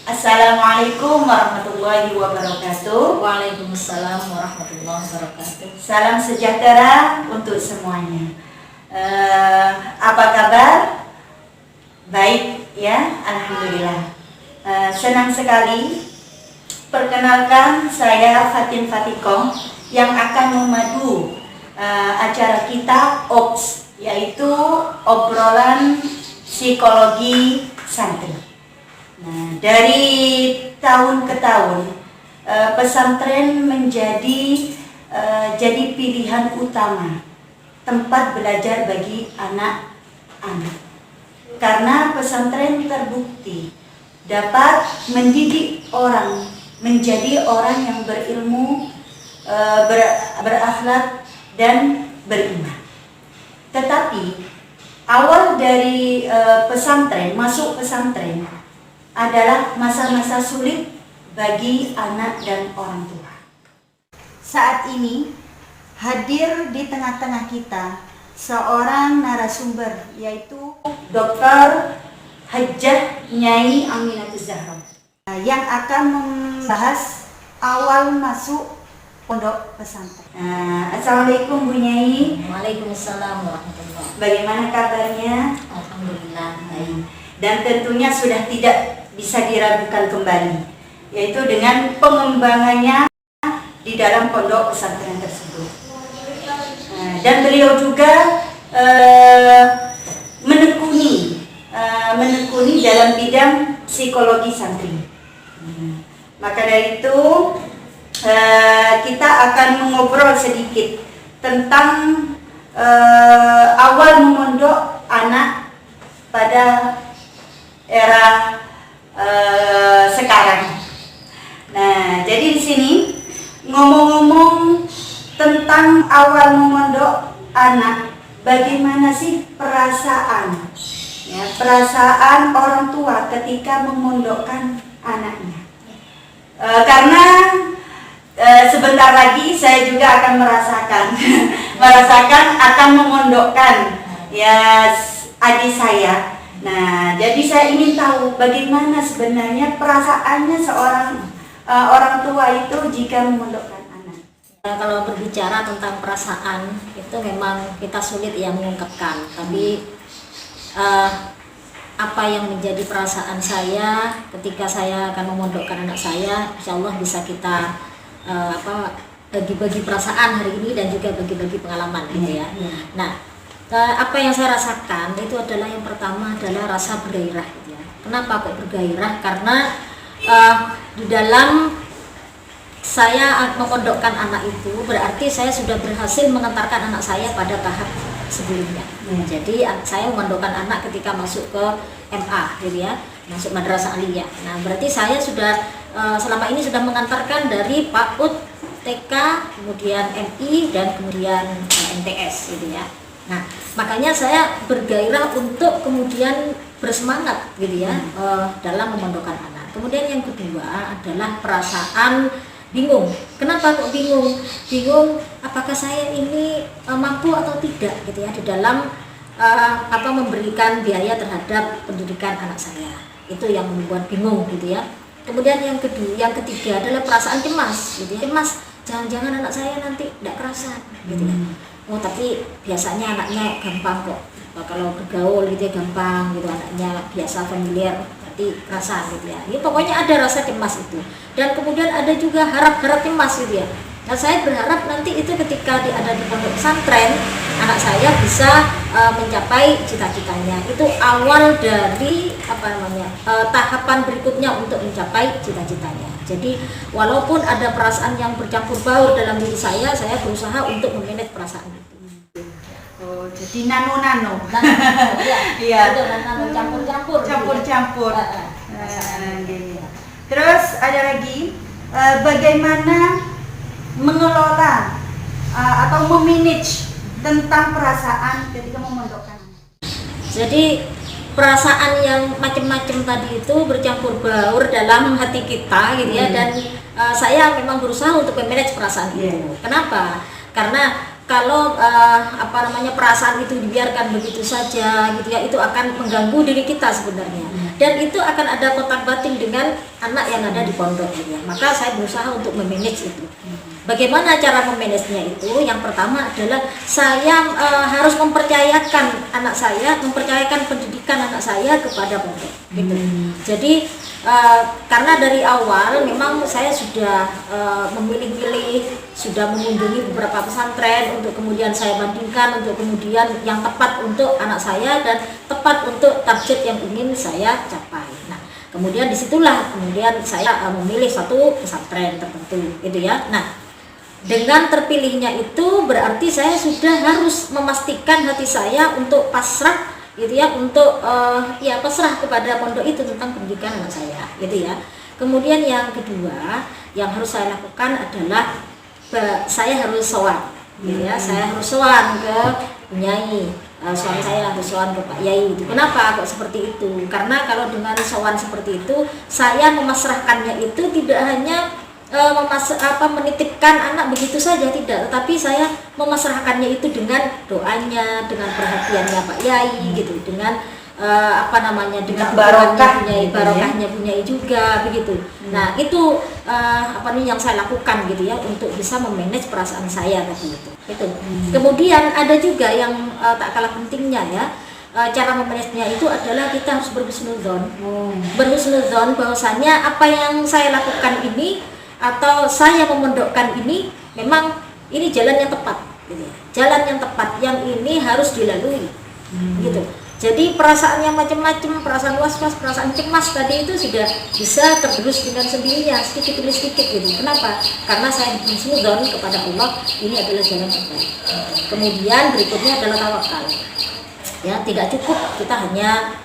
Assalamualaikum warahmatullahi wabarakatuh. Waalaikumsalam warahmatullahi wabarakatuh. Salam sejahtera untuk semuanya. Apa kabar? Baik ya, alhamdulillah. Senang sekali. Perkenalkan, saya Fatin Fatikoh yang akan memadu acara kita OPS, yaitu obrolan psikologi santri. Nah, dari tahun ke tahun pesantren menjadi jadi pilihan utama tempat belajar bagi anak-anak, karena pesantren terbukti dapat mendidik orang menjadi orang yang berilmu, berakhlak dan beriman. Tetapi awal dari masuk pesantren adalah masa-masa sulit bagi anak dan orang tua. Saat ini hadir di tengah-tengah kita seorang narasumber, yaitu Dr. Hajjah Nyai Aminatul Zahra, yang akan membahas awal masuk pondok pesantren. Assalamualaikum Bu Nyai. Waalaikumsalam warahmatullahi wabarakatuh. Bagaimana kabarnya? Alhamdulillah baik. Dan tentunya sudah tidak bisa diragukan kembali, yaitu dengan pengembangannya di dalam pondok pesantren tersebut. Dan beliau juga menekuni dalam bidang psikologi santri. Maka dari itu kita akan mengobrol sedikit tentang awal memondok anak pada era sekarang. Nah, jadi di sini ngomong-ngomong tentang awal memondok anak, bagaimana sih perasaan orang tua ketika memondokkan anaknya? Karena sebentar lagi saya juga akan merasakan akan memondokkan ya adik saya. Nah, jadi saya ingin tahu bagaimana sebenarnya perasaannya seorang orang tua itu jika memondokkan anak. Kalau berbicara tentang perasaan itu memang kita sulit yang mengungkapkan, tapi apa yang menjadi perasaan saya ketika saya akan memondokkan anak saya, insya Allah bisa kita bagi-bagi perasaan hari ini dan juga bagi-bagi pengalaman gitu ya. Nah, apa yang saya rasakan itu adalah yang pertama adalah rasa bergairah gitu ya. Kenapa kok bergairah? Karena di dalam saya memondokkan anak itu berarti saya sudah berhasil mengantarkan anak saya pada tahap sebelumnya. Jadi saya memondokkan anak ketika masuk ke MA gitu ya, masuk madrasah aliyah. Nah, berarti saya sudah selama ini sudah mengantarkan dari PAUD, TK, kemudian MI dan kemudian MTS gitu ya. Nah, makanya saya bergairah untuk kemudian bersemangat gitu ya dalam memondokkan anak. Kemudian yang kedua adalah perasaan bingung. Kenapa kok bingung? Bingung apakah saya ini mampu atau tidak gitu ya di dalam memberikan biaya terhadap pendidikan anak saya. Itu yang membuat bingung gitu ya. Kemudian yang ketiga adalah perasaan cemas gitu ya. Cemas, jangan-jangan anak saya nanti tidak kerasan gitu ya. Oh, tapi biasanya anaknya gampang kok. Kalau bergaul gitu ya gampang gitu, anaknya biasa familiar, berarti rasa gitu ya. Ini pokoknya ada rasa cemas itu. Dan kemudian ada juga harap-harap cemas gitu ya. Nah, saya berharap nanti itu ketika ada di pondok pesantren, anak saya bisa mencapai cita-citanya. Itu awal dari tahapan berikutnya untuk mencapai cita-citanya. Jadi walaupun ada perasaan yang bercampur baur dalam diri saya berusaha untuk memanage perasaan itu. Oh, jadi nano-nano. Iya. Nano campur-campur. Gini. Terus ada lagi bagaimana mengelola atau memanage tentang perasaan ketika memondokkan. Jadi perasaan yang macam-macam tadi itu bercampur baur dalam hati kita gitu ya, dan saya memang berusaha untuk memanage perasaan itu. Kenapa? Karena kalau perasaan itu dibiarkan begitu saja gitu ya, itu akan mengganggu diri kita sebenarnya, dan itu akan ada kontak batin dengan anak yang ada di pondok gitu ya. Maka saya berusaha untuk memanage itu. Bagaimana cara memanagenya itu? Yang pertama adalah saya harus mempercayakan anak saya, mempercayakan pendidikan anak saya kepada pondok gitu. Jadi karena dari awal memang saya sudah memilih-milih, sudah mengunjungi beberapa pesantren untuk kemudian saya bandingkan untuk kemudian yang tepat untuk anak saya dan tepat untuk target yang ingin saya capai. Nah, kemudian disitulah kemudian saya memilih satu pesantren tertentu gitu ya. Nah, dengan terpilihnya itu berarti saya sudah harus memastikan hati saya untuk pasrah gitu ya, untuk pasrah kepada pondok itu tentang pendidikan anak saya gitu ya. Kemudian yang kedua yang harus saya lakukan adalah saya harus sowan gitu ya. Saya harus sowan ke Nyai, suami saya harus sowan ke Pak Yai gitu. Kenapa kok seperti itu? Karena kalau dengan sowan seperti itu saya memasrahkannya itu tidak hanya menitipkan anak begitu saja, tidak, tetapi saya memasrahkannya itu dengan doanya, dengan perhatiannya Pak Yai gitu, dengan dengan barokahnya Bunyai juga begitu. Nah, itu yang saya lakukan gitu ya untuk bisa memanage perasaan saya tadi itu. Kemudian ada juga yang tak kalah pentingnya ya. Cara memanagenya itu adalah kita harus berhusnudzon. Berhusnudzon bahwasanya apa yang saya lakukan ini atau saya memondokkan ini memang ini jalan yang tepat gitu ya. Jalan yang tepat yang ini harus dilalui gitu. Jadi perasaan yang macam-macam, perasaan was-was, perasaan cemas tadi itu sudah bisa tergerus dengan sendirinya sedikit demi sedikit gitu. Kenapa? Karena saya berhusnudzon kepada Allah, ini adalah jalan yang baik. Kemudian berikutnya adalah tawakal. Ya, tidak cukup kita hanya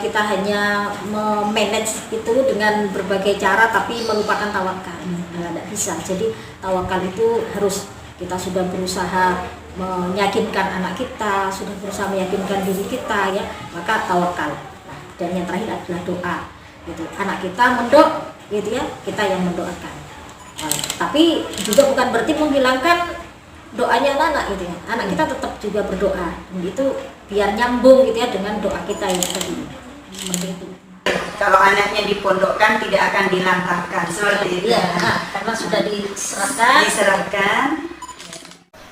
kita hanya memanage itu dengan berbagai cara tapi melupakan tawakal. Tidak bisa. Jadi tawakal itu harus kita sudah berusaha meyakinkan anak kita, sudah berusaha meyakinkan diri kita ya, maka tawakal. Nah, dan yang terakhir adalah doa. Gitu. Anak kita mondok gitu ya, kita yang mendoakan. Tapi juga bukan berarti menghilangkan doanya anak gitu ya. Anak kita tetap juga berdoa. Itu biar nyambung gitu ya dengan doa kita yang tadi. Seperti itu. Kalau anaknya dipondokkan tidak akan dilantarkan seperti itu. Iya, karena sudah diserahkan.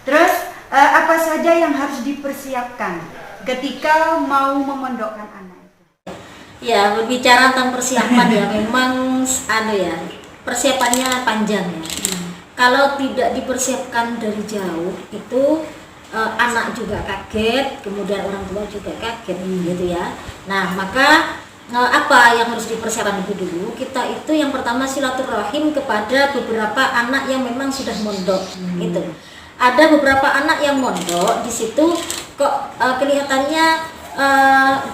Terus apa saja yang harus dipersiapkan ketika mau memondokkan anak itu? Ya, berbicara tentang persiapan ya memang persiapannya panjang ya. Kalau tidak dipersiapkan dari jauh itu anak juga kaget, kemudian orang tua juga kaget gitu ya. Nah, maka apa yang harus dipersiapkan dulu? Kita itu yang pertama silaturahim kepada beberapa anak yang memang sudah mondok gitu. Ada beberapa anak yang mondok di situ kok kelihatannya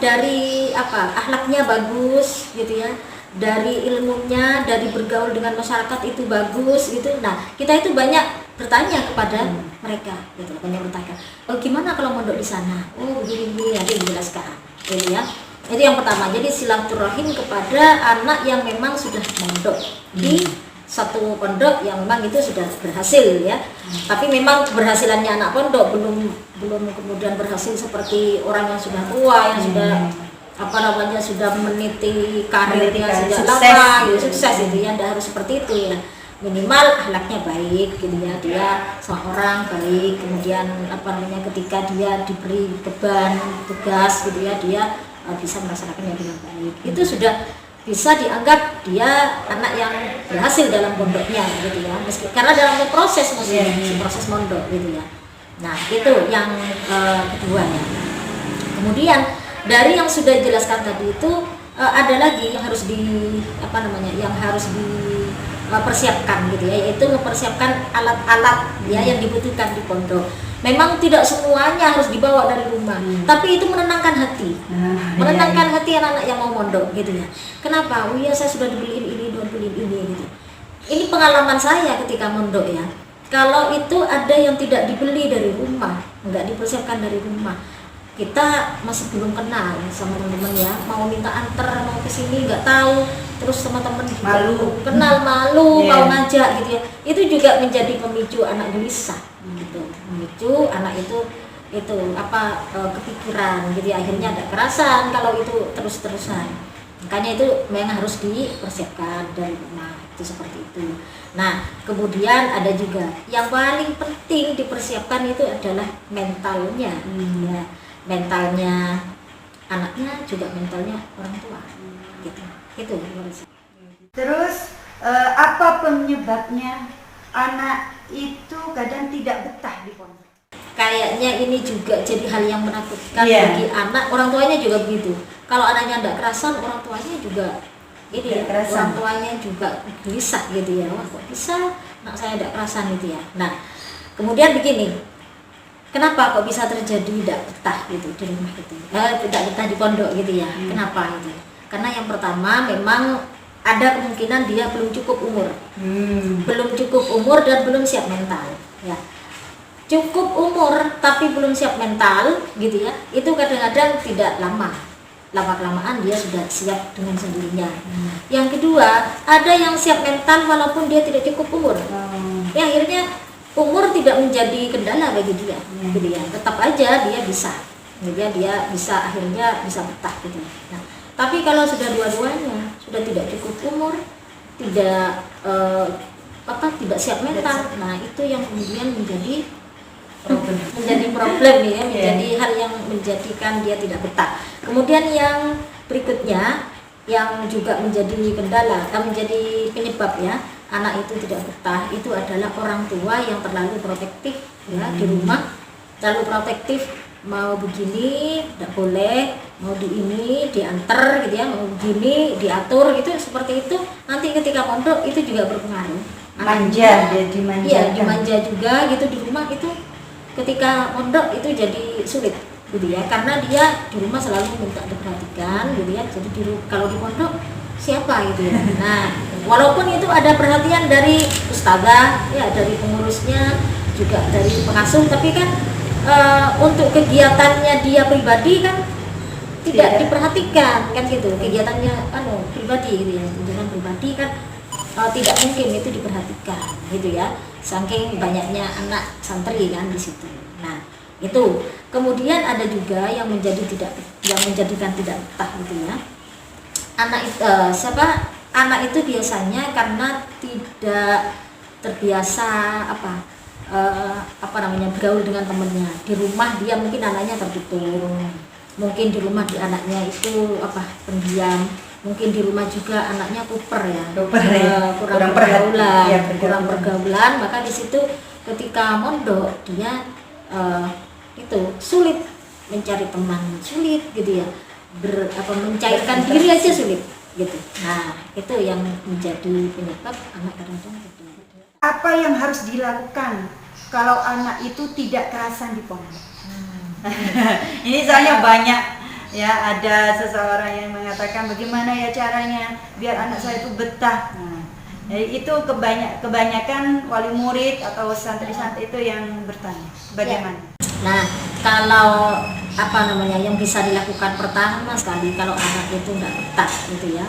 dari akhlaknya bagus gitu ya, dari ilmunya, dari bergaul dengan masyarakat itu bagus gitu. Nah, kita itu banyak bertanya kepada mereka gitu, banyak bertanya, gimana kalau mondok di sana? Begini nanti dijelaskan gitu ya. Itu yang pertama. Jadi silaturahim kepada anak yang memang sudah mondok di satu pondok yang memang itu sudah berhasil ya. Tapi memang keberhasilannya anak pondok belum kemudian berhasil seperti orang yang sudah tua, yang sudah sudah meniti karirnya sudah lama, sukses itu ya. Tidak harus seperti itu ya. Minimal akhlaknya baik gitu ya, dia seorang baik, kemudian ketika dia diberi beban tugas gitu ya, dia bisa melaksanakannya dengan baik. Itu sudah bisa dianggap dia anak yang berhasil dalam pondoknya gitu ya, meski karena dalam proses proses mondok gitu ya. Nah, itu yang kedua ya. Kemudian dari yang sudah dijelaskan tadi itu ada lagi yang harus persiapkan gitu ya, yaitu mempersiapkan alat-alat ya yang dibutuhkan di pondok. Memang tidak semuanya harus dibawa dari rumah, tapi itu menenangkan hati, hati anak-anak yang mau mondok gitu ya. Kenapa? Oh iya, saya sudah dibeliin ini gitu. Ini pengalaman saya ketika mondok ya. Kalau itu ada yang tidak dibeli dari rumah, nggak dipersiapkan dari rumah, kita masih belum kenal sama teman-teman ya, mau minta antar mau ke sini nggak tahu, terus teman-teman juga Malu. kenal malu Iya. mau ngajak gitu ya, itu juga menjadi pemicu anak gelisah gitu, memicu anak itu kepikiran gitu ya, akhirnya ada kekerasan kalau itu terus-terusan. Makanya itu memang harus dipersiapkan dari rumah itu seperti itu. Nah kemudian ada juga yang paling penting dipersiapkan itu adalah mentalnya, ya, mentalnya anaknya juga mentalnya orang tua, gitu. Itu. Terus apa penyebabnya anak itu kadang tidak betah di pondok? Kayaknya ini juga jadi hal yang menakutkan Iya. bagi anak, orang tuanya juga begitu. Kalau anaknya tidak kerasan, orang tuanya juga ini ya, Tidak kerasan. orang tuanya juga gelisah gitu ya. Wah kok bisa anak saya tidak kerasan gitu ya. Nah kemudian begini, kenapa kok bisa terjadi tidak betah gitu di rumah itu, tidak betah di pondok gitu ya? Kenapa itu? Karena yang pertama memang ada kemungkinan dia belum cukup umur, belum cukup umur dan belum siap mental ya. Cukup umur tapi belum siap mental gitu ya, itu kadang-kadang tidak lama-kelamaan dia sudah siap dengan sendirinya. Yang kedua, ada yang siap mental walaupun dia tidak cukup umur ya, akhirnya umur tidak menjadi kendala bagi dia gitu ya, tetap aja dia bisa akhirnya bisa betah gitu. Nah, tapi kalau sudah dua-duanya sudah tidak cukup umur, tidak tidak siap mental, nah itu yang kemudian menjadi problem ya, menjadi hal yang menjadikan dia tidak betah. Kemudian yang berikutnya yang juga menjadi kendala, menjadi penyebab ya anak itu tidak betah, itu adalah orang tua yang terlalu protektif ya di rumah, terlalu protektif, mau begini tidak boleh, mau di ini diantar gitu ya, mau begini diatur gitu, seperti itu. Nanti ketika pondok itu juga berpengaruh. Manja, dia dimanjakan. Iya, dimanja juga gitu di rumah itu. Ketika pondok itu jadi sulit gitu ya, karena dia di rumah selalu minta diperhatikan gitu ya, jadi kalau di pondok siapa gitu ya. Nah walaupun itu ada perhatian dari ustazah ya, dari pengurusnya juga, dari pengasuh, tapi kan untuk kegiatannya dia pribadi kan tidak diperhatikan kan gitu, kegiatannya pribadi gitu ya, dengan pribadi kan tidak mungkin itu diperhatikan gitu ya, saking banyaknya anak santri kan di situ. Nah itu kemudian ada juga yang menjadikan tidak betah gitu ya, anak itu biasanya karena tidak terbiasa bergaul dengan temannya. Di rumah dia mungkin anaknya tertutup, mungkin di rumah anaknya itu pendiam, mungkin di rumah juga anaknya kuper ya, kurang pergaulan, maka di situ ketika mondok dia itu sulit mencari teman, sulit gitu ya, mencairkan diri aja sulit gitu. Nah itu yang menjadi penyebab anak kadang-kadang gitu. Apa yang harus dilakukan kalau anak itu tidak kerasan di pondok? Ini soalnya banyak ya, ada seseorang yang mengatakan bagaimana ya caranya biar anak saya itu betah. Nah, jadi itu kebanyakan wali murid atau santri-santri itu yang bertanya bagaimana. Nah kalau yang bisa dilakukan pertama sekali kalau anak itu nggak betah gitu ya,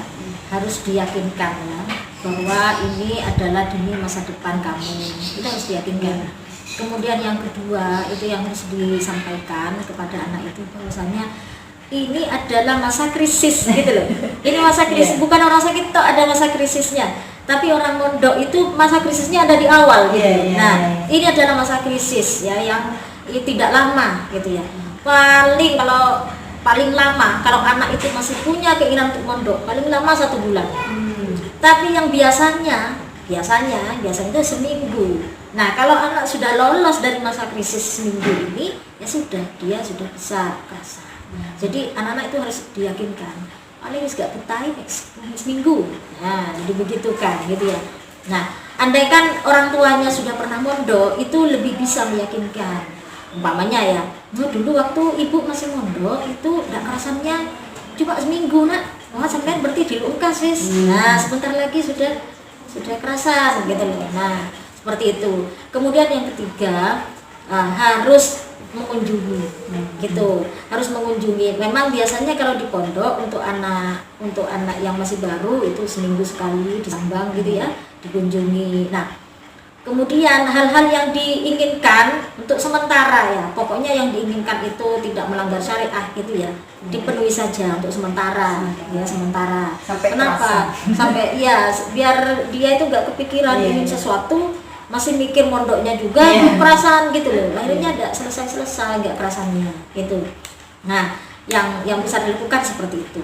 harus diyakinkan ya bahwa ini adalah demi masa depan kamu, itu harus diyakinkan. Kemudian yang kedua itu yang harus disampaikan kepada anak itu bahwasanya ini adalah masa krisis gitu loh. Ini masa krisis, bukan orang sakit toh ada masa krisisnya, tapi orang mondok itu masa krisisnya ada di awal gitu. Ini adalah masa krisis ya yang tidak lama gitu ya. Paling lama kalau anak itu masih punya keinginan untuk mondok paling lama 1 bulan. Tapi yang biasanya itu seminggu. Nah kalau anak sudah lolos dari masa krisis seminggu ini ya dia sudah bisa kerasa. Jadi anak-anak itu harus diyakinkan paling gak betah seminggu. Nah jadi begitu kan gitu ya. Nah andaikan orang tuanya sudah pernah mondok itu lebih bisa meyakinkan. Umpamanya ya, dulu waktu ibu masih mondok itu gak kerasannya cuma seminggu nak. Wah sampai berarti dilungkas wis. Nah sebentar lagi sudah kerasan gitu loh. Nah seperti itu. Kemudian yang ketiga harus mengunjungi gitu, harus mengunjungi. Memang biasanya kalau di pondok untuk anak yang masih baru itu seminggu sekali disambang gitu ya, dikunjungi. Nah, kemudian hal-hal yang diinginkan untuk sementara ya, pokoknya yang diinginkan itu tidak melanggar syariah gitu ya, dipenuhi saja untuk sementara ya, sementara. Sampai Kenapa? Sampai ya biar dia itu nggak kepikiran ingin sesuatu, masih mikir mondoknya juga, perasaan gitu loh. Akhirnya nggak selesai nggak perasaannya gitu. Nah, yang bisa dilakukan seperti itu.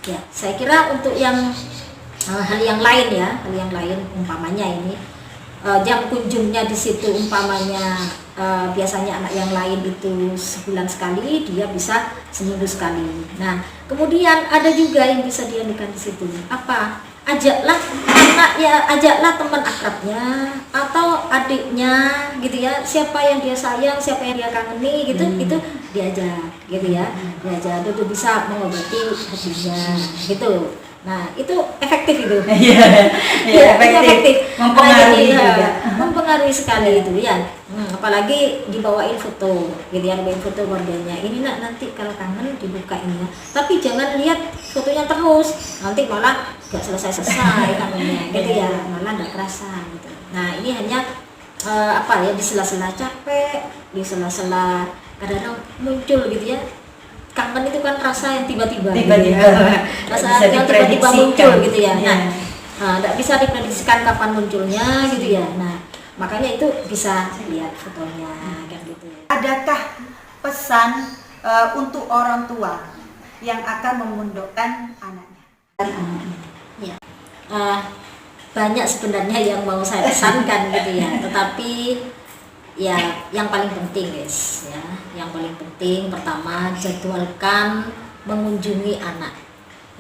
Ya, saya kira untuk yang hal yang lain ya, hal yang lain umpamanya ini jam kunjungnya di situ umpamanya biasanya anak yang lain itu sebulan sekali, dia bisa seminggu sekali. Nah, kemudian ada juga yang bisa diadakan di situ. Apa? Ajaklah anak ya, ajaklah teman akrabnya atau adiknya gitu ya, siapa yang dia sayang, siapa yang dia kangeni gitu, itu diajak gitu ya, diajak itu bisa mengobati hatinya gitu. Nah, itu efektif itu. Iya, efektif. Mempengaruhi juga. Mempengaruhi sekali itu ya. Apalagi dibawain foto, gitu ya, dibawain foto keluarganya. Ini nak nanti kalau kangen dibukain ya. Tapi jangan lihat fotonya terus, nanti malah nggak selesai kangennya, gitu ya, malah nggak kerasa gitu. Nah, ini hanya di sela-sela capek, di sela-sela kadang-kadang muncul gitu ya. Kangen itu kan rasa yang tiba-tiba gitu ya. Rasa yang tiba-tiba muncul gitu ya. Nah, tidak bisa diprediksikan kapan munculnya gitu ya. Nah, makanya itu bisa lihat fotonya kan gitu. Adakah pesan untuk orang tua yang akan memondokkan anaknya? Ya. Banyak sebenarnya yang mau saya pesankan gitu ya. Tetapi ya yang paling penting guys ya, yang paling penting pertama jadwalkan mengunjungi anak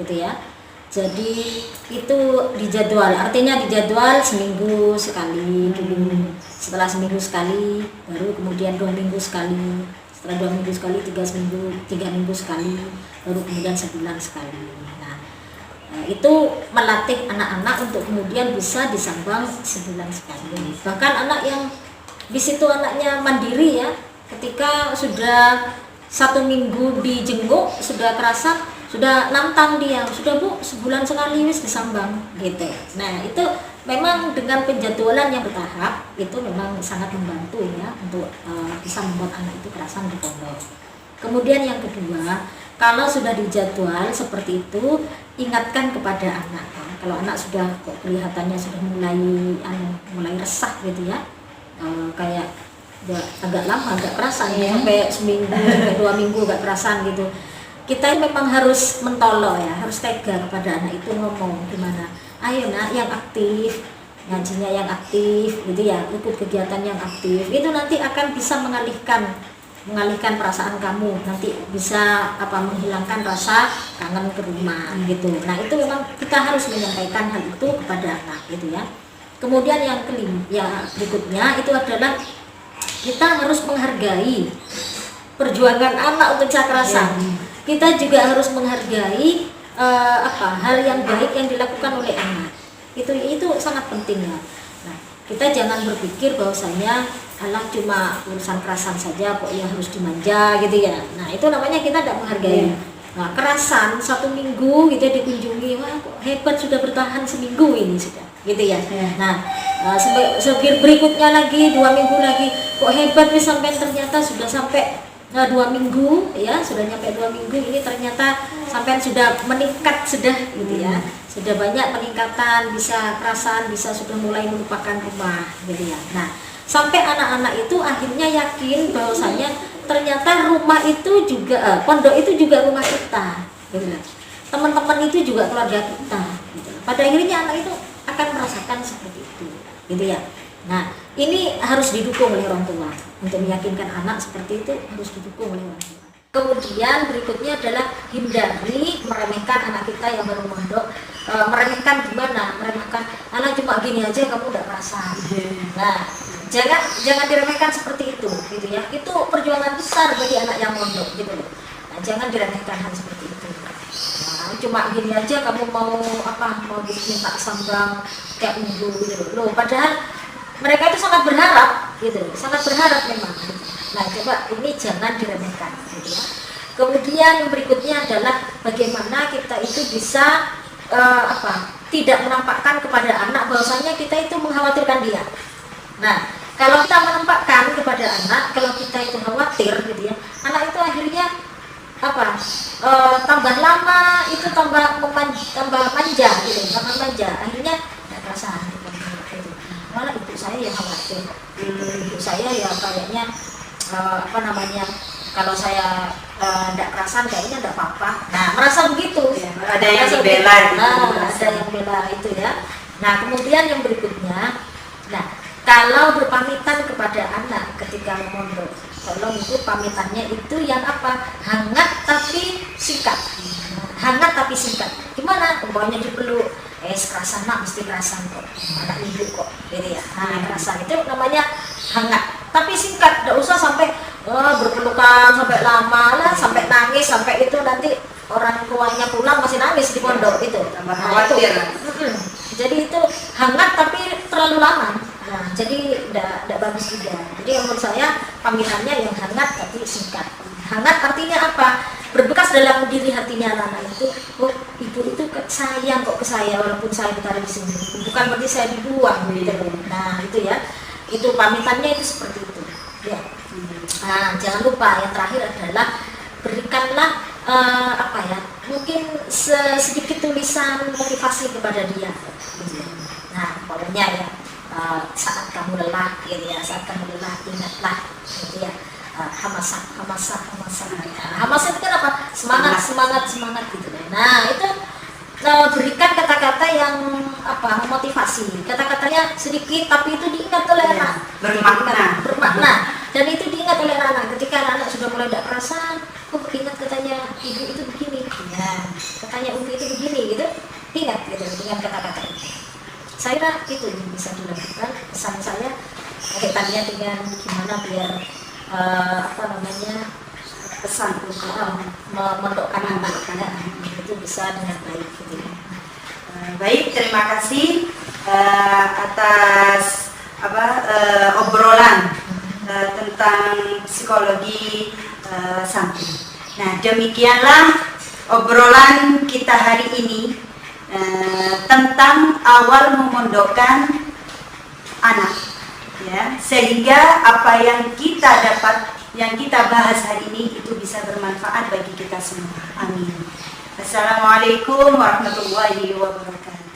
gitu ya. Jadi itu dijadwal, artinya dijadwal seminggu sekali dulu, setelah seminggu sekali baru kemudian 2 minggu sekali, setelah 2 minggu sekali 3 minggu sekali, baru kemudian sebulan sekali. Nah, itu melatih anak-anak untuk kemudian bisa disambang sebulan sekali. Bahkan anak yang di situ anaknya mandiri ya, ketika sudah 1 minggu dijenguk sudah kerasa, sudah nantang dia, sudah Bu sebulan sekali wis disambang gitu. Nah, itu memang dengan penjadwalan yang bertahap itu memang sangat membantu ya untuk bisa membuat anak itu kerasan di pondok. Kemudian yang kedua, kalau sudah dijadwal seperti itu, ingatkan kepada anak. Kalau anak sudah kok kelihatannya sudah mulai resah gitu ya, kayak agak lama agak kerasan sampai seminggu sampai 2 minggu agak kerasan gitu, kita memang harus mentolok ya, harus tega kepada anak itu, ngomong gimana, ayo nak yang aktif, ngajinya yang aktif gitu ya, ikut kegiatan yang aktif, itu nanti akan bisa mengalihkan perasaan kamu, nanti bisa menghilangkan rasa kangen ke rumah gitu. Nah, itu memang kita harus menyampaikan hal itu kepada anak gitu ya. Kemudian yang berikutnya itu adalah kita harus menghargai perjuangan anak untuk bisa kerasan. Kita juga harus menghargai hal yang baik yang dilakukan oleh anak. Itu sangat penting ya. Nah, kita jangan berpikir bahwasanya anak cuma urusan kerasan saja kok ya harus dimanja gitu ya. Nah, itu namanya kita tidak menghargai. Nah, kerasan 1 minggu gitu dikunjungi, wah kok hebat sudah bertahan seminggu ini sudah gitu ya. Nah, berikutnya lagi 2 minggu lagi, kok hebat nih sampai ternyata sudah sampai 2 minggu ya, sudah nyampe 2 minggu ini ternyata sampai sudah meningkat sudah gitu ya. Sudah banyak peningkatan, bisa kerasan, bisa sudah mulai melupakan rumah gitu ya. Nah, sampai anak-anak itu akhirnya yakin bahwasanya ternyata rumah itu juga pondok itu juga rumah kita gitu. Teman-teman itu juga keluarga kita gitu. Pada akhirnya anak itu akan merasakan seperti itu gitu ya. Nah, ini harus didukung oleh orang tua. Untuk meyakinkan anak seperti itu harus didukung oleh orang tua. Kemudian berikutnya adalah hindari meremehkan anak kita yang baru mondok. Meremehkan gimana? Meremehkan anak cuma gini aja kamu udah merasa. Nah, jangan diremehkan seperti itu gitu ya. Itu perjuangan besar bagi anak yang mondok gitu loh. Nah, jangan diremehkan hal seperti itu. Nah, cuma gini aja kamu mau minta sambang tiap minggu gitu loh. Padahal mereka itu sangat berharap gitu, sangat berharap memang. Nah, coba ini jangan diremehkan gitu ya. Kemudian yang berikutnya adalah bagaimana kita itu bisa tidak menampakkan kepada anak bahwasanya kita itu mengkhawatirkan dia. Nah, kalau kita menampakkan kepada anak kalau kita itu khawatir gitu ya, anak itu akhirnya tambah lama itu tambah manja gitu, tambah manja, akhirnya tidak perasaan gitu. Malah ibu saya yang khawatir, ibu saya ya kayaknya kalau saya tidak kerasan kayaknya tidak apa-apa. Nah, merasa begitu. Ya, ada yang dibela gitu. Ada yang bela itu ya. Nah, kemudian yang berikutnya, nah kalau berpamitan kepada anak ketika memondok, tolong itu pamitannya itu yang hangat tapi singkat. Hangat tapi singkat. Gimana? Umpamanya dipeluk, kerasan nak mesti kerasan kok, anak ibu kok, gitu ya. Nah, kerasan itu namanya hangat, tapi singkat. Tidak usah sampai berpelukan sampai lama lah, sampai nangis, sampai itu nanti orang tuanya pulang masih nangis di pondok itu. Tambah khawatir. Jadi itu hangat tapi terlalu lama. Nah, jadi tidak bagus juga. Jadi menurut saya pamitannya yang hangat tapi singkat. Hangat artinya apa? Berbekas dalam diri hatinya anak itu. Oh, ibu itu sayang kok ke saya walaupun saya ditaruh di sini. Bukan berarti saya dibuang gitu. Nah, itu ya. Itu pamitannya itu seperti itu. Ya. Nah, jangan lupa yang terakhir adalah berikanlah mungkin sedikit tulisan motivasi kepada dia. Nah, pokoknya ya. Saat kamu lelah gitu ya, saat kamu lelah ingatlah gitu ya, hamasah itu kan apa, semangat gitu. Nah itu berikan kata-kata yang memotivasi, kata-katanya sedikit tapi itu diingat oleh anak, bermakna dan itu diingat oleh anak. Ketika anak sudah mulai tidak perasaan, ingat katanya ibu itu begini ya, katanya ibu itu begini gitu, ingat gitu dengan kata-kata itu. Saya kira itu yang bisa dilakukan. Pesan saya kaitannya dengan gimana biar pesan memondokkan anak itu bisa dengan baik gitu. Baik, terima kasih atas obrolan tentang psikologi santri. Nah, demikianlah obrolan kita hari ini tentang awal memondokkan anak, ya, sehingga apa yang kita bahas hari ini itu bisa bermanfaat bagi kita semua. Amin. Assalamualaikum warahmatullahi wabarakatuh.